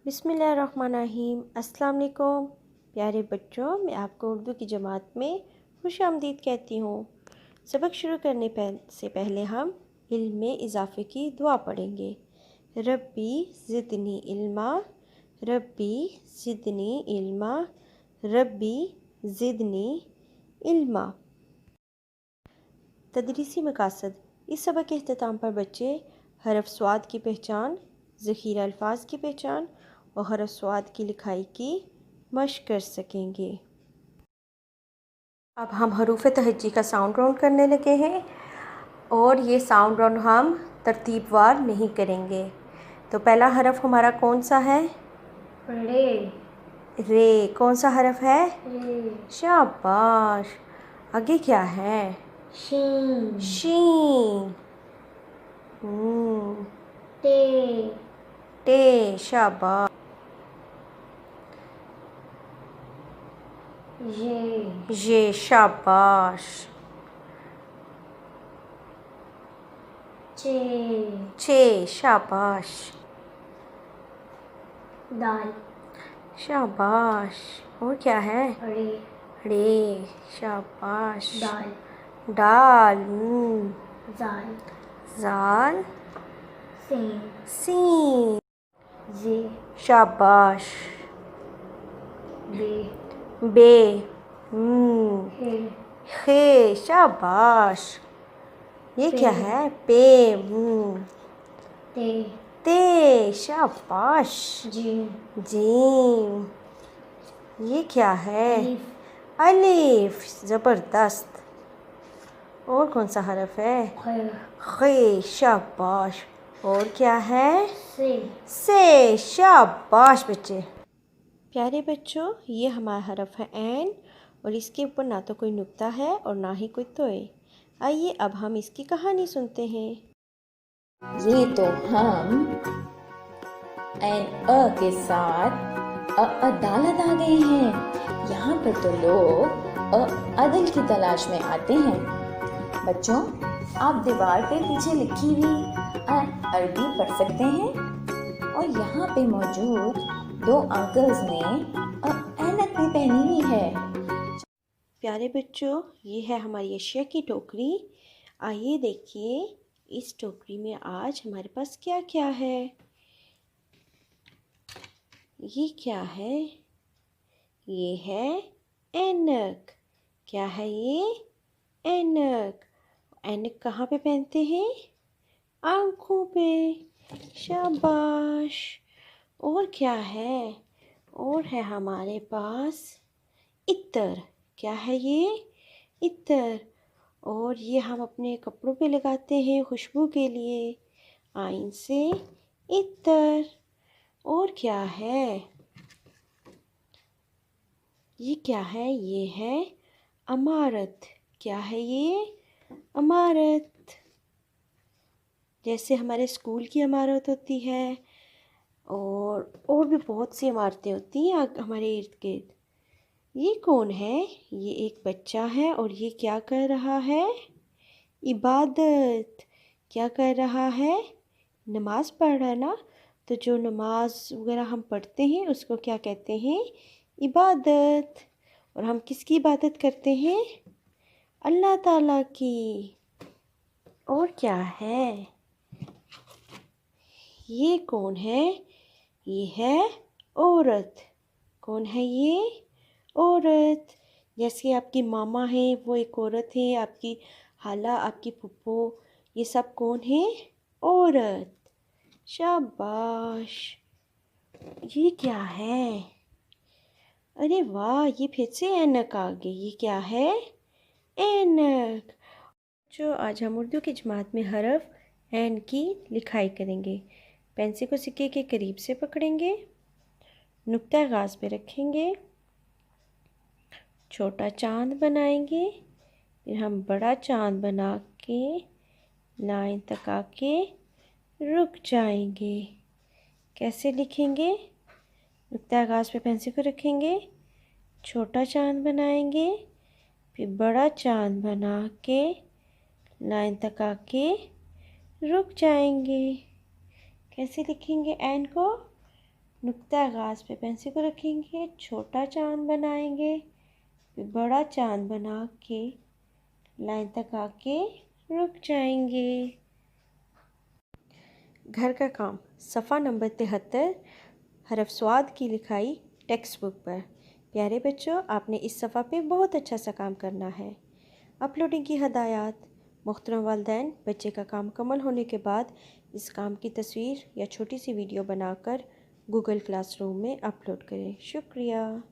बिस्मिल्लाहिर्रहमानिर्रहीम। अस्सलाम वालेकुम प्यारे बच्चों, मैं आपको उर्दू की जमात में खुश आमदीद कहती हूँ। सबक शुरू करने से पहले हम इल्म में इजाफ़े की दुआ पढ़ेंगे। रब्बी ज़िदनी इल्मा, रब्बी ज़िदनी इल्मा, रब्बी ज़िदनी इल्मा। तदरीसी मकासद। इस सबक के अख्ताम पर बच्चे हरफ स्वाद की पहचान, ज़ख़ीरा अल्फाज की पहचान और हरफ स्वाद की लिखाई की मशक़ कर सकेंगे। अब हम हरूफ तहज्जी का साउंड राउंड करने लगे हैं और ये साउंड राउंड हम तरतीबवार नहीं करेंगे। तो पहला हरफ हमारा कौन सा है? रे। रे। कौन सा हरफ है? रे। शाबाश। आगे क्या है? शीन। शीन। टे। टे। शाबाश। ये। शाबाश। चे। छे। शाबाश। दाल। शाबाश। और क्या है? रे। रे। शाबाश। दाल। दाल। जाल। जाल। सीन। सीन। जे। शाबाश। बे। बे। हे। खे। शाबाश। ये पे। क्या है? पे। ते। ते। शाबाश। जीम। जीम। ये क्या है? अलिफ। अलिफ। ज़बरदस्त। और कौन सा हरफ है? खे। खे। शाबाश। और क्या है? से। से। शाबाश बच्चे। प्यारे बच्चों, ये हमारा हरफ है ऐन और इसके ऊपर ना तो कोई नुक्ता है और ना ही कोई तोय। आइए अब हम इसकी कहानी सुनते हैं। ये तो हम एन अ के साथ अदालत आ गए हैं। यहाँ पर तो लोग अदल की तलाश में आते हैं। बच्चों, आप दीवार पे पीछे लिखी हुई अरबी पढ़ सकते हैं और यहाँ पे मौजूद दो अंकल्स ने ऐनक भी पहनी हुई है। प्यारे बच्चों, ये है हमारी अशिया की टोकरी। आइए देखिए इस टोकरी में आज हमारे पास क्या क्या है। ये क्या है? ये है ऐनक। क्या है ये? ऐनक। ऐनक कहाँ पे पहनते हैं? आँखों पे। शाबाश। और क्या है? और है हमारे पास इत्र। क्या है ये? इत्र। और ये हम अपने कपड़ों पे लगाते हैं खुशबू के लिए। आइन से इत्र। और क्या है? ये क्या है? ये है अमारत। क्या है ये? अमारत। जैसे हमारे स्कूल की इमारत होती है और भी बहुत सी इमारतें होती हैं हमारे इर्द गिर्द। ये कौन है? ये एक बच्चा है और ये क्या कर रहा है? इबादत। क्या कर रहा है? नमाज पढ़ रहा है ना। तो जो नमाज वगैरह हम पढ़ते हैं उसको क्या कहते हैं? इबादत। और हम किसकी इबादत करते हैं? अल्लाह ताला की। और क्या है? ये कौन है? ये है औरत। कौन है ये? औरत। जैसे आपकी मामा है वो एक औरत है, आपकी खाला, आपकी फुप्पो, ये सब कौन है? औरत। शाबाश। ये क्या है? अरे वाह, ये फिर से ऐनक आ गई। ये क्या है? ऐनक। जो आज हम उर्दू की जमात में हरफ ऐन की लिखाई करेंगे। पेंसिल को सिक्के के करीब से पकड़ेंगे, नुक्ता गाज पे रखेंगे, छोटा चांद बनाएंगे, फिर हम बड़ा चांद बना के लाइन तक आके रुक जाएंगे। कैसे लिखेंगे? नुक्ता गाज पे पेंसिल को रखेंगे, छोटा चांद बनाएंगे, फिर बड़ा चांद बना के लाइन तक आके रुक जाएंगे। कैसे लिखेंगे ऐन को? नुक्ता आगाज़ पे पेंसिल को रखेंगे, छोटा चांद बनाएंगे, फिर बड़ा चांद बना के लाइन तक आके रुक जाएंगे। घर का काम सफ़ा नंबर 73 हरफ स्वाद की लिखाई टेक्स्ट बुक पर। प्यारे बच्चों, आपने इस सफ़ा पे बहुत अच्छा सा काम करना है। अपलोडिंग की हदायत। मोहतरम वालिदैन, बच्चे का काम मुकम्मल होने के बाद इस काम की तस्वीर या छोटी सी वीडियो बनाकर गूगल क्लासरूम में अपलोड करें। शुक्रिया।